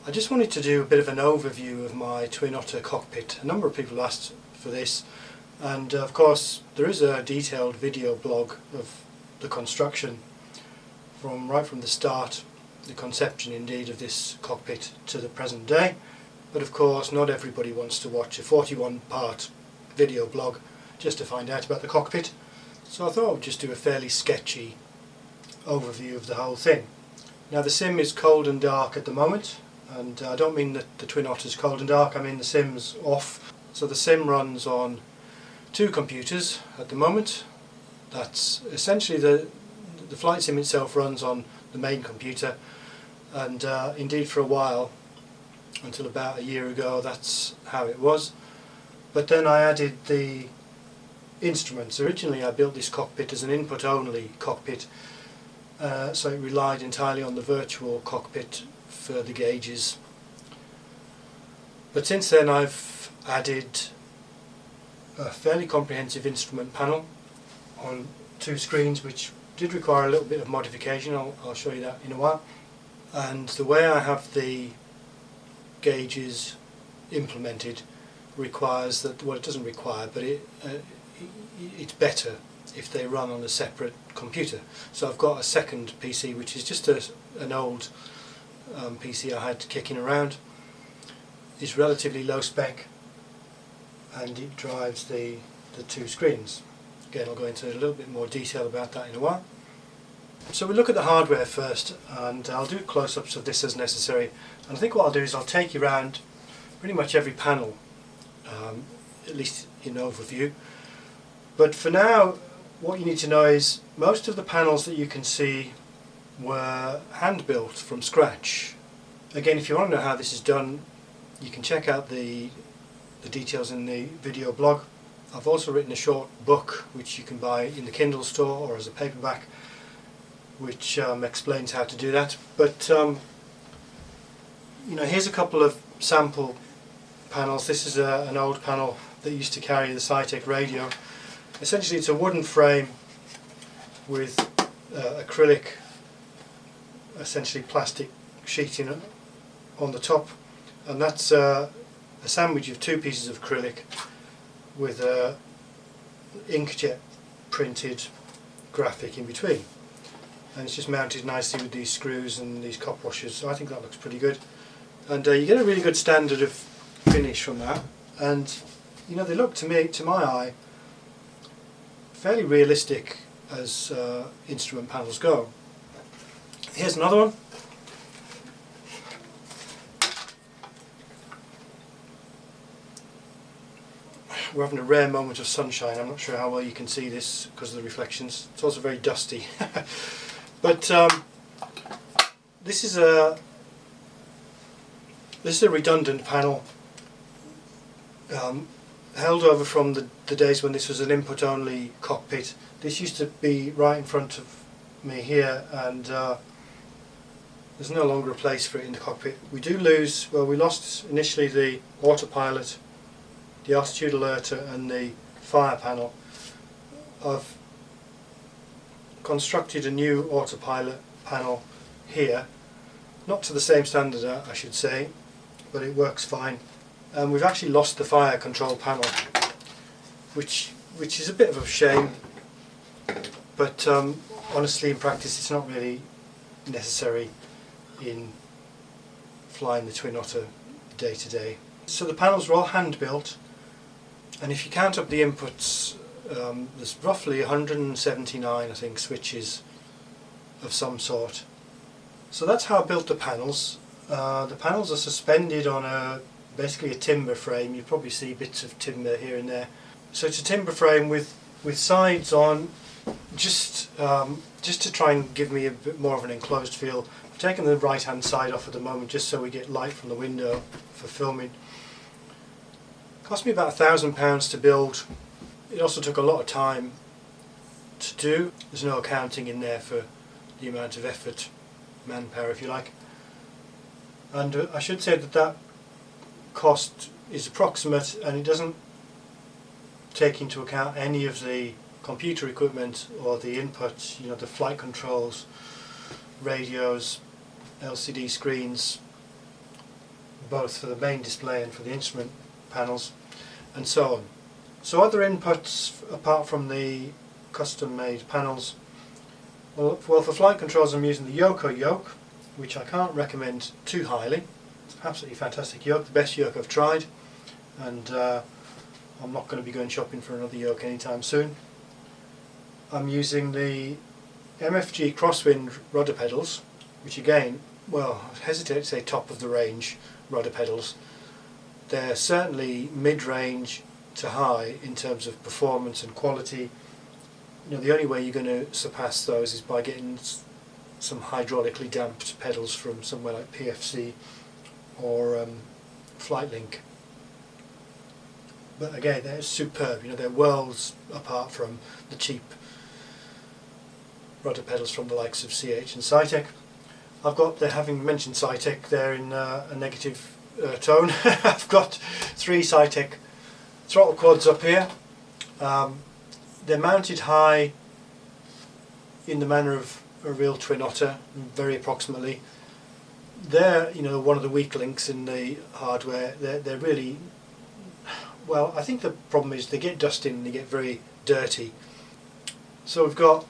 I just wanted to do a bit of an overview of my Twin Otter cockpit. A number of people asked for this, and of course there is a detailed video blog of the construction right from the start, the conception indeed of this cockpit to the present day. But of course not everybody wants to watch a 41-part video blog just to find out about the cockpit, so I thought I would just do a fairly sketchy overview of the whole thing. Now the sim is cold and dark at the moment, and I don't mean that the Twin Otter's cold and dark, I mean the sim's off. So the sim runs on two computers at the moment. That's essentially the flight sim itself runs on the main computer, and indeed for a while, until about a year ago, that's how it was. But then I added the instruments. Originally I built this cockpit as an input only cockpit, so it relied entirely on the virtual cockpit for the gauges. But since then I've added a fairly comprehensive instrument panel on two screens, which did require a little bit of modification. I'll show you that in a while. And the way I have the gauges implemented requires that, well, it doesn't require, but it's better if they run on a separate computer. So I've got a second PC, which is just an old PC I had kicking around. It's relatively low spec, and it drives the two screens. Again, I'll go into a little bit more detail about that in a while. So we'll look at the hardware first, and I'll do close-ups of this as necessary. And I think what I'll do is I'll take you around pretty much every panel, at least in overview. But for now, what you need to know is most of the panels that you can see were hand-built from scratch. Again, if you want to know how this is done, you can check out the details in the video blog. I've also written a short book which you can buy in the Kindle store or as a paperback, which explains how to do that. But you know, here's a couple of sample panels. This is an old panel that used to carry the Cytec radio. Essentially it's a wooden frame with acrylic, essentially plastic sheeting on the top, and that's a sandwich of two pieces of acrylic with a inkjet printed graphic in between, and it's just mounted nicely with these screws and these cop washers, so I think that looks pretty good. And you get a really good standard of finish from that, and you know, they look to my eye fairly realistic as instrument panels go. Here's another one. We're having a rare moment of sunshine. I'm not sure how well you can see this because of the reflections. It's also very dusty. But this is a redundant panel, held over from the days when this was an input only cockpit. This used to be right in front of me here, and there's no longer a place for it in the cockpit. We do lose, well, we lost initially the autopilot, the altitude alerter and the fire panel. I've constructed a new autopilot panel here, not to the same standard I should say, but it works fine. And we've actually lost the fire control panel, which is a bit of a shame, but honestly in practice it's not really necessary in flying the Twin Otter day to day. So the panels are all hand built, and if you count up the inputs, there's roughly 179 I think switches of some sort. So that's how I built the panels. The panels are suspended on basically a timber frame. You probably see bits of timber here and there. So it's a timber frame with sides on, just to try and give me a bit more of an enclosed feel. I've taken the right hand side off at the moment just so we get light from the window for filming. It cost me about £1,000 to build. It also took a lot of time to do. There's no accounting in there for the amount of effort, manpower if you like. And I should say that cost is approximate, and it doesn't take into account any of the computer equipment or the inputs, you know, the flight controls, radios, LCD screens, both for the main display and for the instrument panels, and so on. So other inputs apart from the custom made panels, well for flight controls I'm using the Yoko yoke, which I can't recommend too highly. It's an absolutely fantastic yoke, the best yoke I've tried, and I'm not going to be going shopping for another yoke anytime soon. I'm using the MFG crosswind rudder pedals, which again, well, I hesitate to say top of the range rudder pedals. They're certainly mid-range to high in terms of performance and quality. You know, the only way you're going to surpass those is by getting some hydraulically damped pedals from somewhere like PFC or Flightlink. But again, they're superb. You know, they're worlds apart from the cheap rudder pedals from the likes of CH and Cytec. I've got, having mentioned Cytec, they're in a negative tone. I've got 3 Cytec throttle quads up here. They're mounted high in the manner of a real Twin Otter, very approximately. They're, you know, one of the weak links in the hardware. They're really, well, I think the problem is they get dusty and they get very dirty. So we've got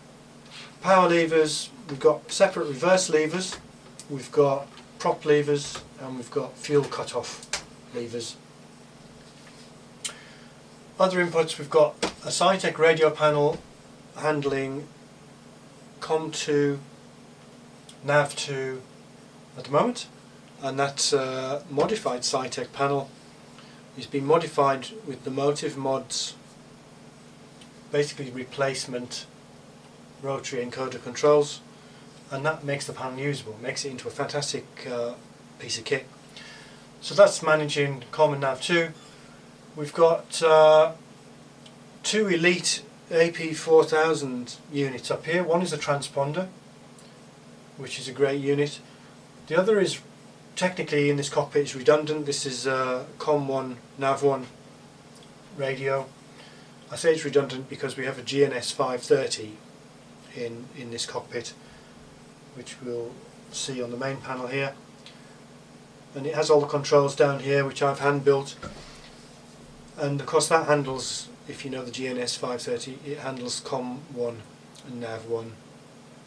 power levers, we've got separate reverse levers, we've got prop levers, and we've got fuel cut-off levers. Other inputs, we've got a Cytec radio panel handling COM2, NAV2 at the moment, and that's a modified Cytec panel. It's been modified with the Motive mods, basically replacement rotary encoder controls, and that makes the panel usable, makes it into a fantastic piece of kit. So that's managing COM and NAV2. We've got 2 Elite AP4000 units up here. One is a transponder, which is a great unit. The other is technically in this cockpit is redundant. This is a COM1 NAV1 radio. I say it's redundant because we have a GNS 530 in this cockpit, which we'll see on the main panel here, and it has all the controls down here which I've hand built, and of course that handles, if you know the GNS 530, it handles COM1 and NAV1,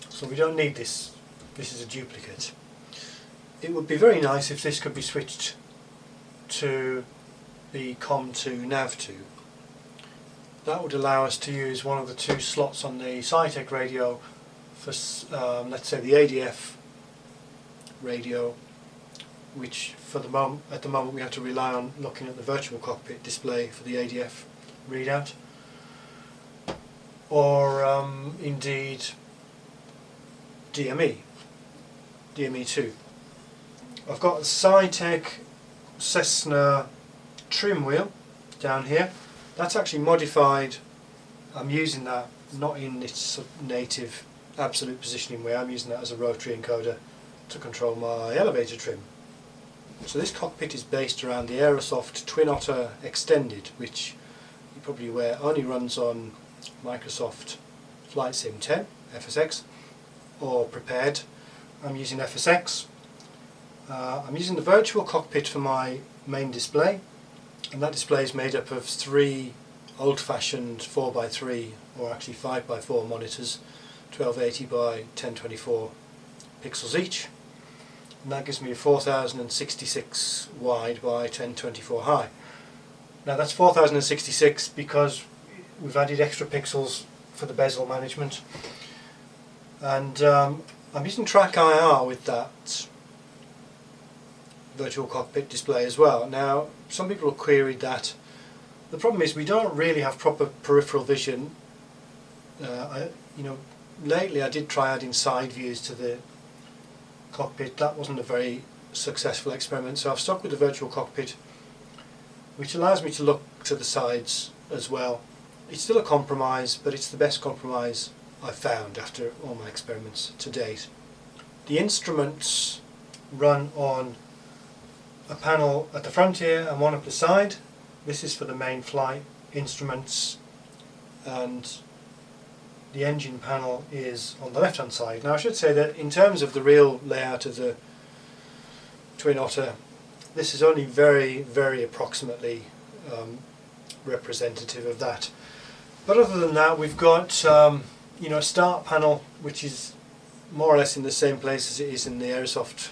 so we don't need this. This is a duplicate. It would be very nice if this could be switched to the COM2 NAV2. That would allow us to use one of the 2 slots on the Cytec radio for, let's say, the ADF radio, which at the moment we have to rely on looking at the virtual cockpit display for the ADF readout, or indeed DME2. I've got a Cytec Cessna trim wheel down here. That's actually modified. I'm using that not in its native absolute positioning way. I'm using that as a rotary encoder to control my elevator trim. So this cockpit is based around the Aerosoft Twin Otter Extended, which you're probably aware only runs on Microsoft Flight Sim 10 FSX or Prepared. I'm using FSX. I'm using the virtual cockpit for my main display, and that display is made up of 3 old-fashioned 4x3 or actually 5x4 monitors, 1280 by 1024 pixels each, and that gives me a 4066 wide by 1024 high. Now that's 4066 because we've added extra pixels for the bezel management, and I'm using Track IR with that virtual cockpit display as well. Now some people have queried that. The problem is we don't really have proper peripheral vision. Lately I did try adding side views to the cockpit. That wasn't a very successful experiment, so I've stuck with the virtual cockpit, which allows me to look to the sides as well. It's still a compromise, but it's the best compromise I've found after all my experiments to date. The instruments run on a panel at the front here and one up the side. This is for the main flight instruments, and the engine panel is on the left hand side. Now I should say that in terms of the real layout of the Twin Otter, this is only very approximately representative of that. But other than that, we've got you know, a start panel which is more or less in the same place as it is in the Aerosoft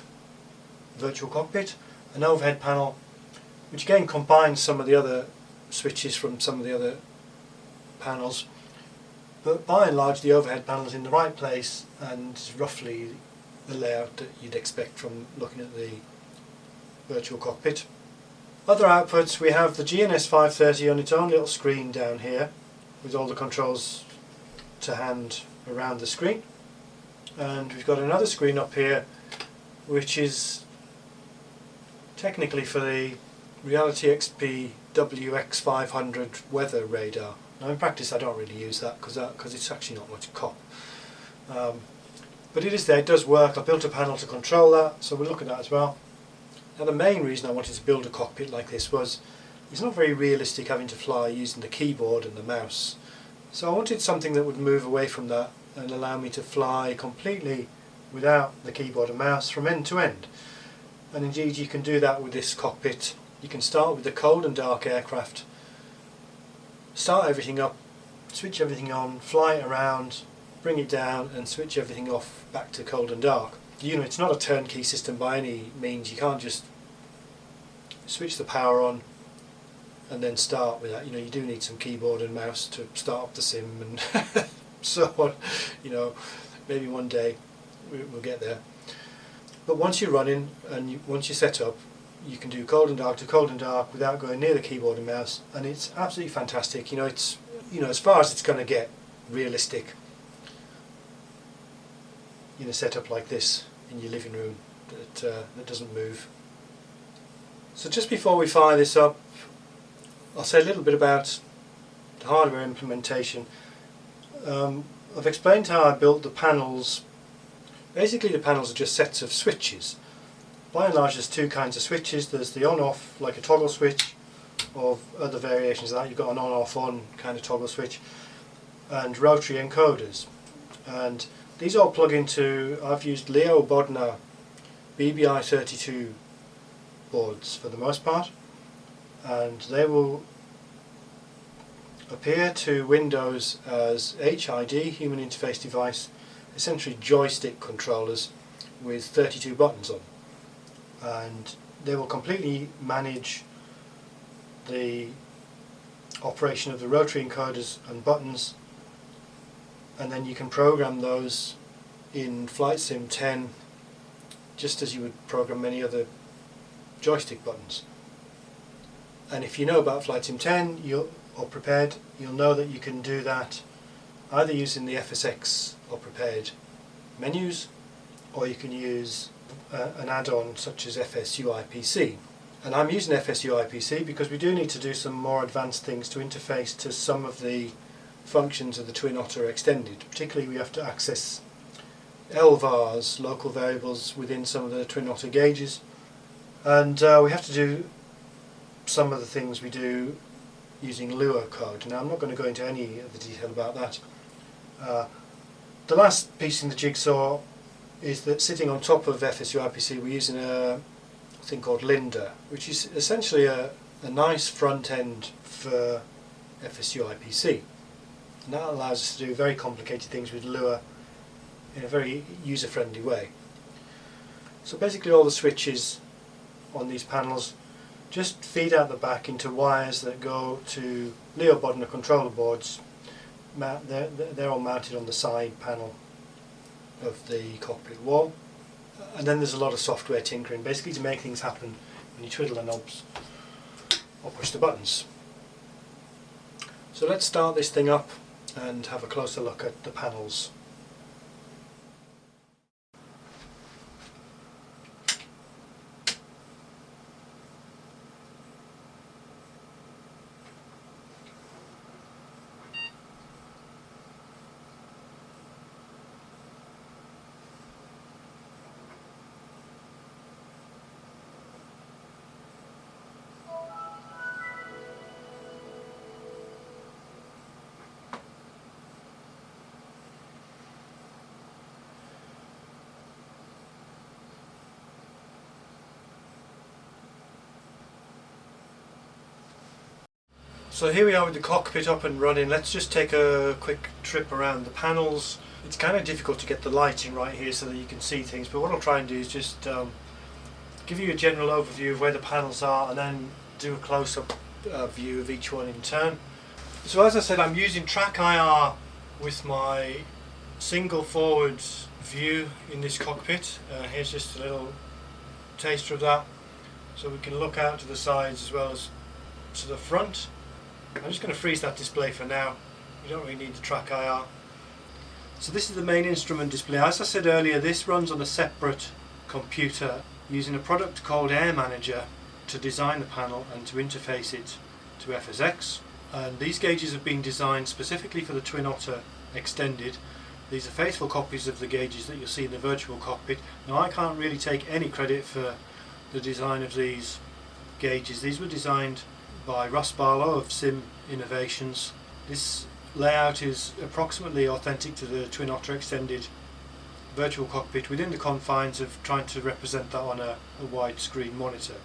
virtual cockpit, an overhead panel which again combines some of the other switches from some of the other panels, but by and large the overhead panel is in the right place and is roughly the layout that you'd expect from looking at the virtual cockpit. Other outputs, we have the GNS 530 on its own little screen down here with all the controls to hand around the screen, and we've got another screen up here which is technically for the Reality XP WX500 weather radar. Now in practice I don't really use that because it's actually not much cop. But it is there, it does work. I built a panel to control that, so we'll look at that as well. Now the main reason I wanted to build a cockpit like this was it's not very realistic having to fly using the keyboard and the mouse. So I wanted something that would move away from that and allow me to fly completely without the keyboard and mouse from end to end. And indeed you can do that with this cockpit. You can start with the cold and dark aircraft, start everything up, switch everything on, fly it around, bring it down and switch everything off back to cold and dark. You know, it's not a turnkey system by any means. You can't just switch the power on and then start with that. You know, you do need some keyboard and mouse to start up the sim and so on. You know, maybe one day we'll get there. But once you're running and once you're set up, you can do cold and dark to cold and dark without going near the keyboard and mouse, and it's absolutely fantastic. You know, it's, you know, as far as it's going to get realistic in a setup like this in your living room that doesn't move. So just before we fire this up, I'll say a little bit about the hardware implementation. I've explained how I built the panels. Basically the panels are just sets of switches. By and large there's two kinds of switches. There's the on-off, like a toggle switch, or other variations of that. You've got an on-off on kind of toggle switch, and rotary encoders. And these all plug into, I've used Leo Bodnar BBI32 boards for the most part, and they will appear to Windows as HID, Human Interface Device, essentially joystick controllers with 32 buttons on, and they will completely manage the operation of the rotary encoders and buttons, and then you can program those in Flight Sim 10 just as you would program many other joystick buttons. And if you know about Flight Sim 10 or prepared, you'll know that you can do that either using the FSX or prepared menus, or you can use an add-on such as FSUIPC. And I'm using FSUIPC because we do need to do some more advanced things to interface to some of the functions of the Twin Otter Extended. Particularly we have to access LVARs, local variables, within some of the Twin Otter gauges, and we have to do some of the things we do using Lua code. Now I'm not going to go into any of the detail about that. The last piece in the jigsaw is that sitting on top of FSUIPC we're using a thing called Linda, which is essentially a nice front end for FSUIPC. And that allows us to do very complicated things with Lua in a very user-friendly way. So basically all the switches on these panels just feed out the back into wires that go to Leo Bodnar controller boards. They're all mounted on the side panel of the cockpit wall, and then there's a lot of software tinkering basically to make things happen when you twiddle the knobs or push the buttons. So let's start this thing up and have a closer look at the panels. So here we are with the cockpit up and running. Let's just take a quick trip around the panels. It's kind of difficult to get the lighting right here so that you can see things, but what I'll try and do is just give you a general overview of where the panels are and then do a close-up view of each one in turn. So as I said, I'm using track IR with my single forward view in this cockpit. Here's just a little taster of that, so we can look out to the sides as well as to the front. I'm just going to freeze that display for now. We don't really need the track IR. So this is the main instrument display. As I said earlier, this runs on a separate computer using a product called Air Manager to design the panel and to interface it to FSX. And these gauges have been designed specifically for the Twin Otter Extended. These are faithful copies of the gauges that you'll see in the virtual cockpit. Now I can't really take any credit for the design of these gauges. These were designed by Russ Barlow of Sim Innovations. This layout is approximately authentic to the Twin Otter Extended virtual cockpit within the confines of trying to represent that on a widescreen monitor.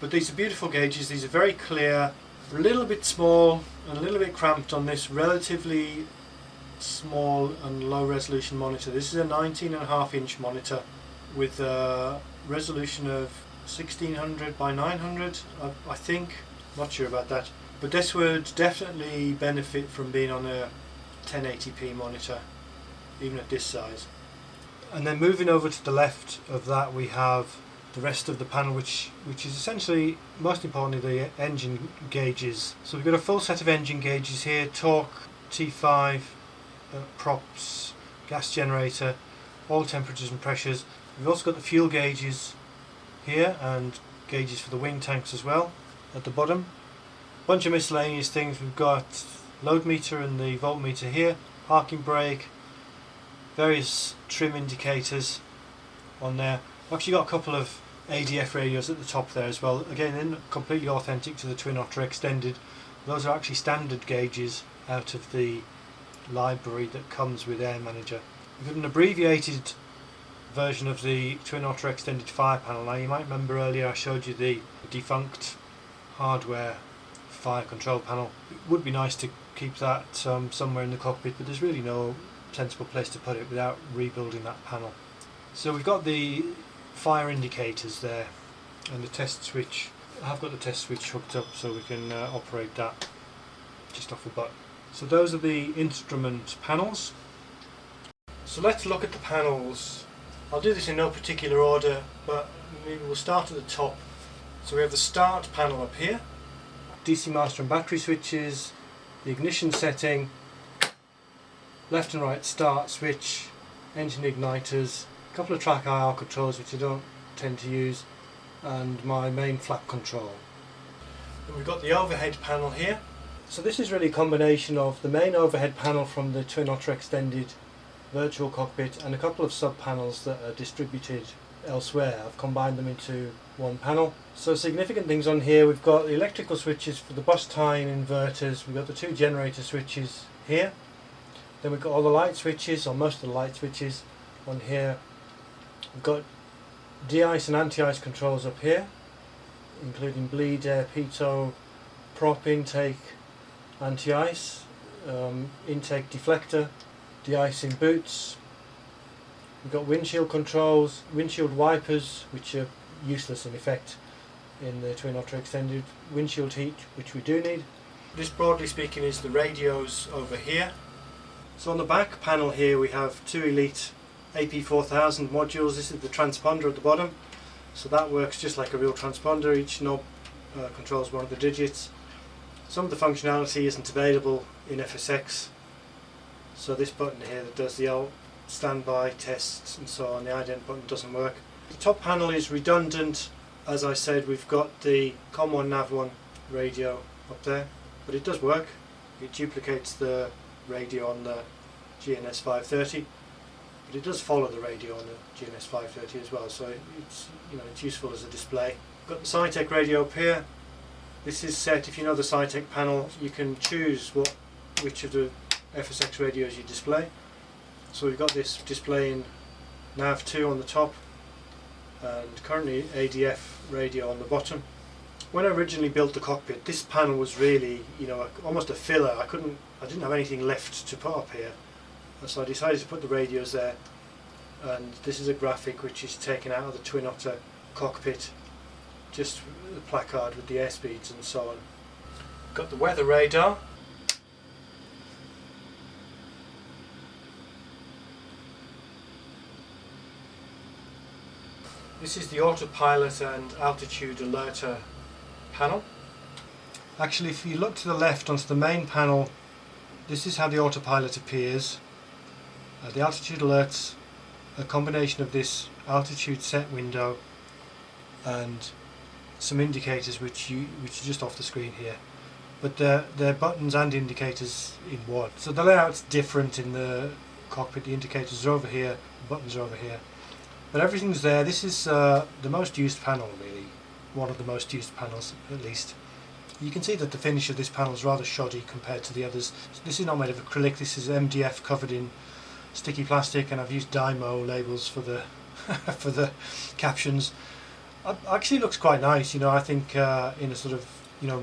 But these are beautiful gauges. These are very clear, a little bit small and a little bit cramped on this relatively small and low resolution monitor. This is a 19.5 inch monitor with a resolution of 1600 by 900, I think. Not sure about that, but this would definitely benefit from being on a 1080p monitor, even at this size. And then moving over to the left of that, we have the rest of the panel, which is essentially, most importantly, the engine gauges. So we've got a full set of engine gauges here: torque, T5, props, gas generator, all temperatures and pressures. We've also got the fuel gauges here and gauges for the wing tanks as well at the bottom. Bunch of miscellaneous things. We've got load meter and the voltmeter here, parking brake, various trim indicators on there. We've actually got a couple of ADF radios at the top there as well. Again, they're not completely authentic to the Twin Otter Extended. Those are actually standard gauges out of the library that comes with Air Manager. We've got an abbreviated version of the Twin Otter Extended fire panel. Now you might remember earlier I showed you the defunct hardware fire control panel. It would be nice to keep that somewhere in the cockpit, but there's really no sensible place to put it without rebuilding that panel. So we've got the fire indicators there and the test switch. I've got the test switch hooked up so we can operate that just off the button. So those are the instrument panels. So let's look at the panels. I'll do this in no particular order, but maybe we'll start at the top. So we have the start panel up here, DC master and battery switches, the ignition setting, left and right start switch, engine igniters, a couple of track IR controls which I don't tend to use, and my main flap control. And we've got the overhead panel here. So this is really a combination of the main overhead panel from the Twin Otter Extended virtual cockpit and a couple of sub panels that are distributed elsewhere. I've combined them into one panel. So significant things on here: we've got the electrical switches for the bus tie-in inverters, we've got the two generator switches here, then we've got all the light switches, or most of the light switches on here. We've got de-ice and anti-ice controls up here, including bleed air, pitot, prop intake, anti-ice, intake deflector, de-icing boots. We've got windshield controls, windshield wipers, which are useless in effect in the Twin Otter Extended, windshield heat, which we do need. This, broadly speaking, is the radios over here. So on the back panel here we have two Elite AP4000 modules. This is the transponder at the bottom, so that works just like a real transponder. Each knob controls one of the digits. Some of the functionality isn't available in FSX, so this button here that does the alt standby tests and so on, the ident button, doesn't work. The top panel is redundant. As I said, we've got the COM1 NAV1 radio up there, but it does work. It duplicates the radio on the GNS 530, but it does follow the radio on the GNS 530 as well, so it's useful as a display. We've got the Cytec radio up here. This is set, if you know the Cytec panel, you can choose which of the FSX radios you display. So we've got this displaying NAV2 on the top and currently ADF radio on the bottom. When I originally built the cockpit, this panel was really, almost a filler. I didn't have anything left to put up here, so I decided to put the radios there. And this is a graphic which is taken out of the Twin Otter cockpit, just the placard with the airspeeds and so on. Got the weather radar. This is the autopilot and altitude alerter panel. Actually, if you look to the left onto the main panel, this is how the autopilot appears. The altitude alerts a combination of this altitude set window and some indicators which are just off the screen here. But they're buttons and indicators in one. So the layout's different in the cockpit. The indicators are over here, the buttons are over here. But everything's there. This is the most used panel, really. One of the most used panels, at least. You can see that the finish of this panel is rather shoddy compared to the others. This is not made of acrylic. This is MDF covered in sticky plastic, and I've used Dymo labels for the for the captions. Actually, it looks quite nice. I think in a sort of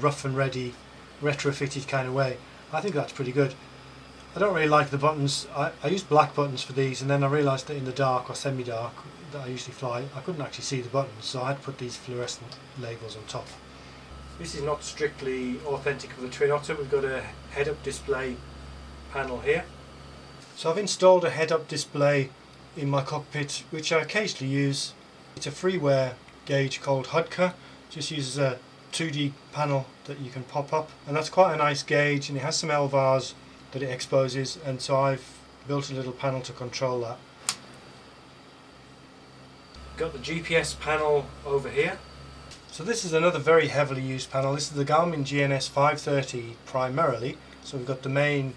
rough and ready, retrofitted kind of way. I think that's pretty good. I don't really like the buttons. I use black buttons for these, and then I realised that in the dark or semi-dark that I usually fly, I couldn't actually see the buttons, so I had to put these fluorescent labels on top. This is not strictly authentic of the Twin Otter. We've got a head-up display panel here. So I've installed a head-up display in my cockpit, which I occasionally use. It's a freeware gauge called HUDCA. Just uses a 2D panel that you can pop up, and that's quite a nice gauge, and it has some LVARs that it exposes, and so I've built a little panel to control that. Got the GPS panel over here. So this is another very heavily used panel. This is the Garmin GNS 530 primarily. So we've got the main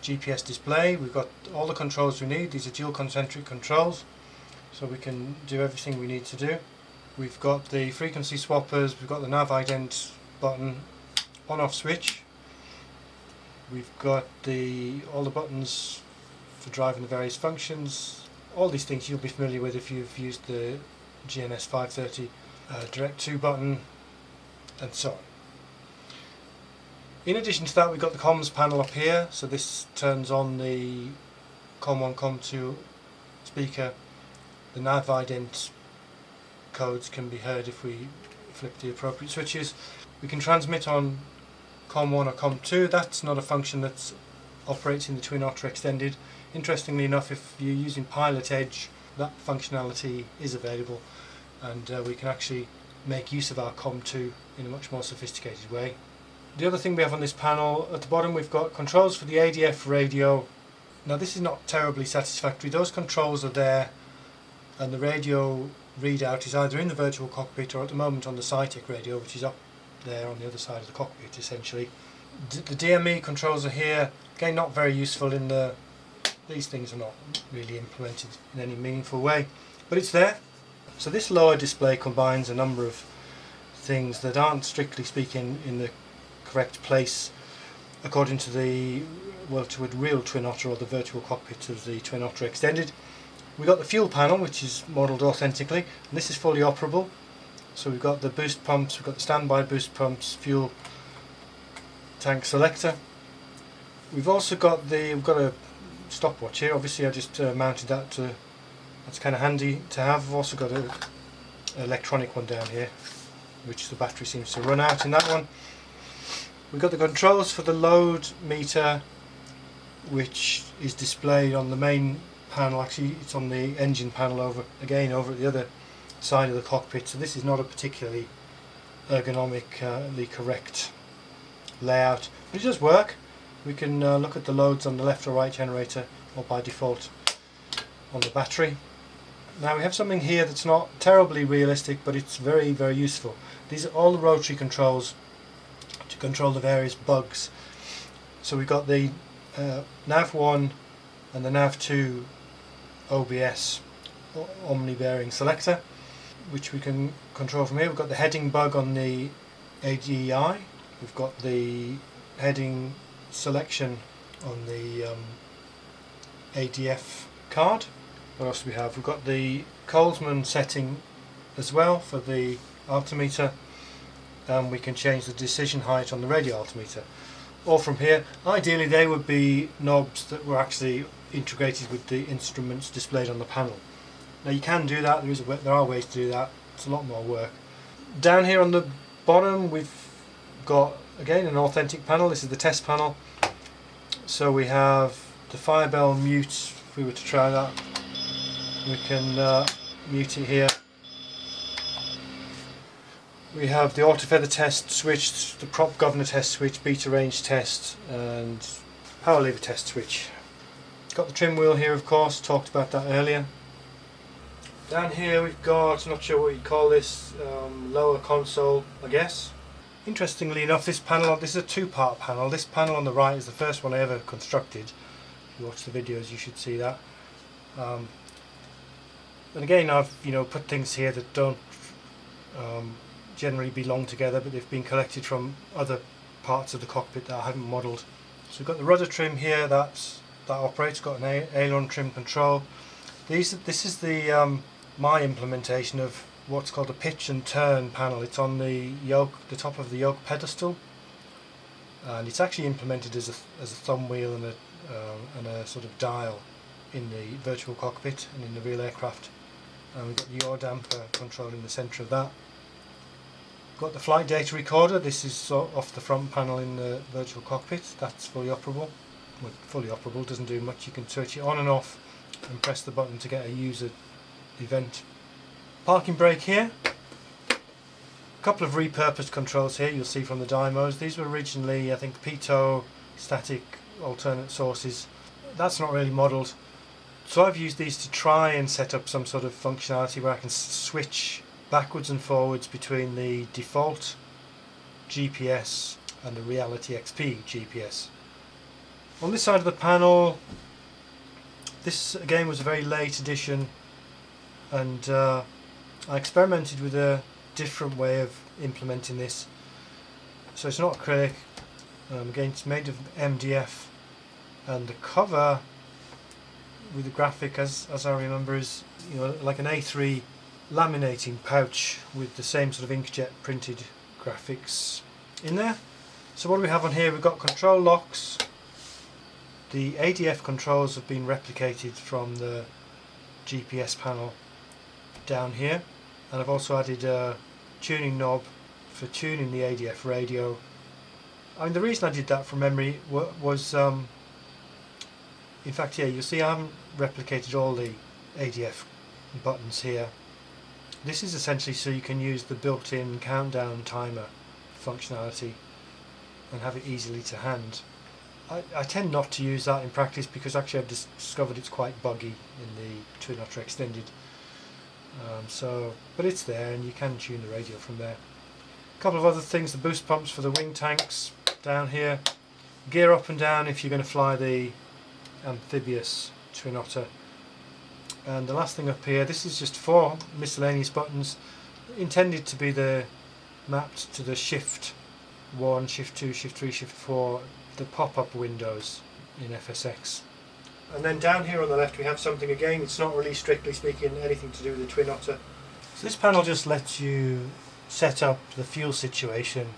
GPS display, we've got all the controls we need. These are dual concentric controls, so we can do everything we need to do. We've got the frequency swappers, we've got the nav ident button, on-off switch. We've got all the buttons for driving the various functions. All these things you'll be familiar with if you've used the GNS 530 Direct 2 button, and so on. In addition to that, we've got the comms panel up here. So this turns on the COM1, COM2 speaker. The nav ident codes can be heard if we flip the appropriate switches. We can transmit on COM1 or COM2. That's not a function that operates in the Twin Otter Extended. Interestingly enough, if you're using Pilot Edge, that functionality is available, and we can actually make use of our COM2 in a much more sophisticated way. The other thing we have on this panel, at the bottom we've got controls for the ADF radio. Now this is not terribly satisfactory. Those controls are there, and the radio readout is either in the virtual cockpit or at the moment on the SciTech radio, which is up there on the other side of the cockpit essentially. The DME controls are here. Again, not very useful in these things are not really implemented in any meaningful way, but it's there. So this lower display combines a number of things that aren't strictly speaking in the correct place according to the real Twin Otter or the virtual cockpit of the Twin Otter Extended. We've got the fuel panel, which is modelled authentically, and this is fully operable. So we've got the boost pumps, we've got the standby boost pumps, fuel tank selector. We've also got a stopwatch here. Obviously I just mounted that to, that's kind of handy to have. I've also got an electronic one down here, which the battery seems to run out in that one. We've got the controls for the load meter, which is displayed on the main panel. Actually it's on the engine panel over at the other side of the cockpit, so this is not a particularly ergonomically correct layout, but it does work. We can look at the loads on the left or right generator, or by default on the battery. Now we have something here that's not terribly realistic, but it's very, very useful. These are all the rotary controls to control the various bugs. So we've got the nav1 and the nav2 OBS, omni bearing selector, which we can control from here. We've got the heading bug on the ADI. We've got the heading selection on the ADF card. What else do we have? We've got the Colesman setting as well for the altimeter, and we can change the decision height on the radio altimeter. All from here. Ideally they would be knobs that were actually integrated with the instruments displayed on the panel. Now you can do that, there are ways to do that, it's a lot more work. Down here on the bottom we've got again an authentic panel. This is the test panel. So we have the fire bell mute. If we were to try that, we can mute it here. We have the auto feather test switch, the prop governor test switch, beta range test, and power lever test switch. Got the trim wheel here, of course, talked about that earlier. Down here we've got, not sure what you'd call this, lower console, I guess. Interestingly enough, this is a two-part panel. This panel on the right is the first one I ever constructed. If you watch the videos, you should see that. And again, I've put things here that don't generally belong together, but they've been collected from other parts of the cockpit that I haven't modelled. So we've got the rudder trim here that operates. Got an aileron trim control. This is the my implementation of what's called a pitch and turn panel. It's on the top of the yoke pedestal, and it's actually implemented as a thumb wheel and a sort of dial in the virtual cockpit and in the real aircraft. And we've got the yaw damper control in the centre of that. Got the flight data recorder. This is off the front panel in the virtual cockpit. That's fully operable. Well, fully operable, doesn't do much. You can switch it on and off and press the button to get a user event. Parking brake here. A couple of repurposed controls here you'll see from the demos. These were originally, I think, pitot static alternate sources. That's not really modelled. So I've used these to try and set up some sort of functionality where I can switch backwards and forwards between the default GPS and the Reality XP GPS. On this side of the panel, this again was a very late addition, and I experimented with a different way of implementing this. So it's not acrylic, again it's made of MDF, and the cover with the graphic, as I remember, is like an A3 laminating pouch with the same sort of inkjet printed graphics in there. So what do we have on here? We've got control locks. The ADF controls have been replicated from the GPS panel down here, and I've also added a tuning knob for tuning the ADF radio. I mean, the reason I did that from memory was in fact, yeah, you'll see I haven't replicated all the ADF buttons here. This is essentially so you can use the built-in countdown timer functionality and have it easily to hand. I tend not to use that in practice because actually I've discovered it's quite buggy in the Twin Otter Extended. But it's there and you can tune the radio from there. A couple of other things, the boost pumps for the wing tanks down here. Gear up and down if you're going to fly the amphibious Twin Otter. And the last thing up here, this is just 4 miscellaneous buttons intended to be mapped to the shift 1, shift 2, shift 3, shift 4, the pop-up windows in FSX. And then down here on the left we have something again, it's not really strictly speaking anything to do with the Twin Otter. So this panel just lets you set up the fuel situation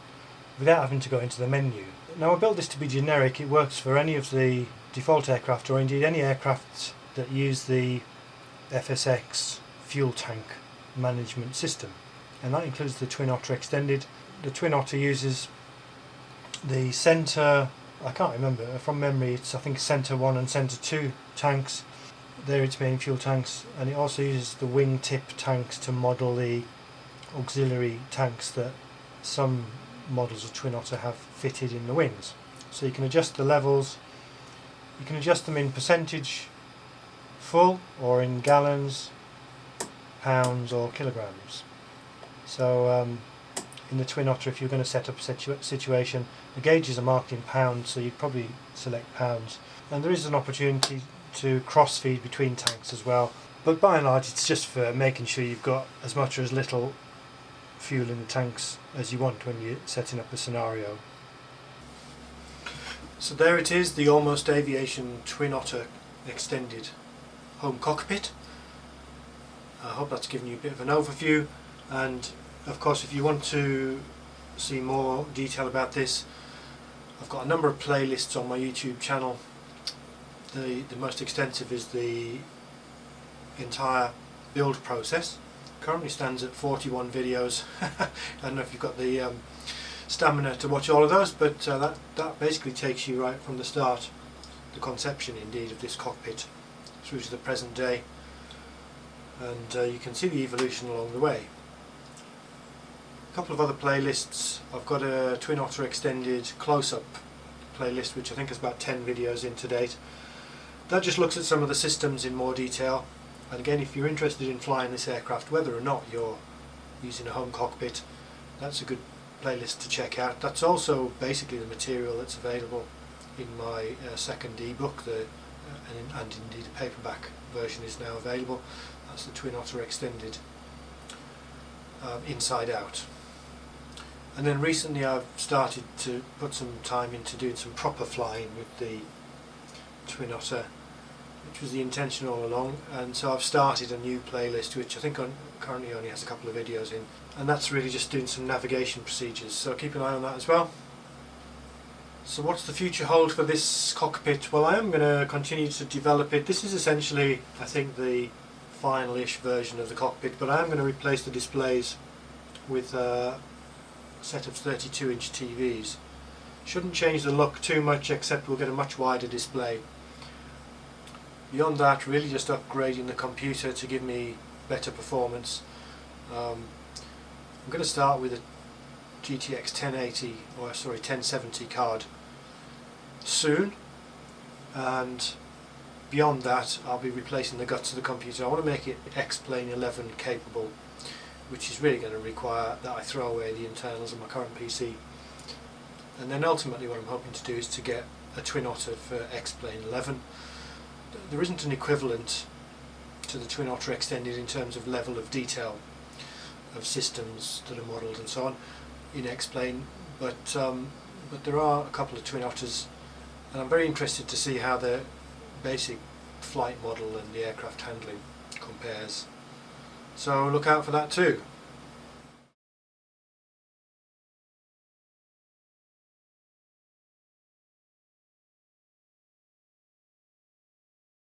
without having to go into the menu. Now I built this to be generic. It works for any of the default aircraft, or indeed any aircraft that use the FSX fuel tank management system, and that includes the Twin Otter Extended. The Twin Otter uses the centre, I can't remember from memory, it's I think centre 1 and centre 2 tanks. They're its main fuel tanks, and it also uses the wing tip tanks to model the auxiliary tanks that some models of Twin Otter have fitted in the wings. So you can adjust the levels, you can adjust them in percentage full or in gallons, pounds or kilograms. So in the Twin Otter, if you're going to set up a situation, the gauges are marked in pounds, so you'd probably select pounds. And there is an opportunity to cross-feed between tanks as well, but by and large it's just for making sure you've got as much or as little fuel in the tanks as you want when you're setting up a scenario. So there it is, the Almost Aviation Twin Otter Extended home cockpit. I hope that's given you a bit of an overview, and of course if you want to see more detail about this, I've got a number of playlists on my YouTube channel. The most extensive is the entire build process. Currently stands at 41 videos. I don't know if you've got the stamina to watch all of those, but that basically takes you right from the start, the conception indeed of this cockpit, through to the present day, and you can see the evolution along the way. A couple of other playlists. I've got a Twin Otter extended close-up playlist, which I think is about 10 videos in to date. That just looks at some of the systems in more detail, and again, if you're interested in flying this aircraft, whether or not you're using a home cockpit, that's a good playlist to check out. That's also basically the material that's available in my second ebook, and indeed a paperback version is now available. That's the Twin Otter extended Inside Out. And then recently I've started to put some time into doing some proper flying with the Twin Otter, which was the intention all along, and so I've started a new playlist which I think currently only has a couple of videos in, and that's really just doing some navigation procedures, so keep an eye on that as well. So what's the future hold for this cockpit? Well, I am going to continue to develop it. This is essentially, I think, the final-ish version of the cockpit, but I am going to replace the displays with a set of 32-inch TVs. Shouldn't change the look too much, except we'll get a much wider display. Beyond that, really just upgrading the computer to give me better performance. I'm going to start with a GTX 1080, or sorry, 1070 card soon, and beyond that I'll be replacing the guts of the computer. I want to make it X-Plane 11 capable, which is really going to require that I throw away the internals of my current PC. And then ultimately what I'm hoping to do is to get a Twin Otter for X-Plane 11. There isn't an equivalent to the Twin Otter extended in terms of level of detail of systems that are modelled and so on in X-Plane, but there are a couple of Twin Otters, and I'm very interested to see how the basic flight model and the aircraft handling compares. So look out for that too.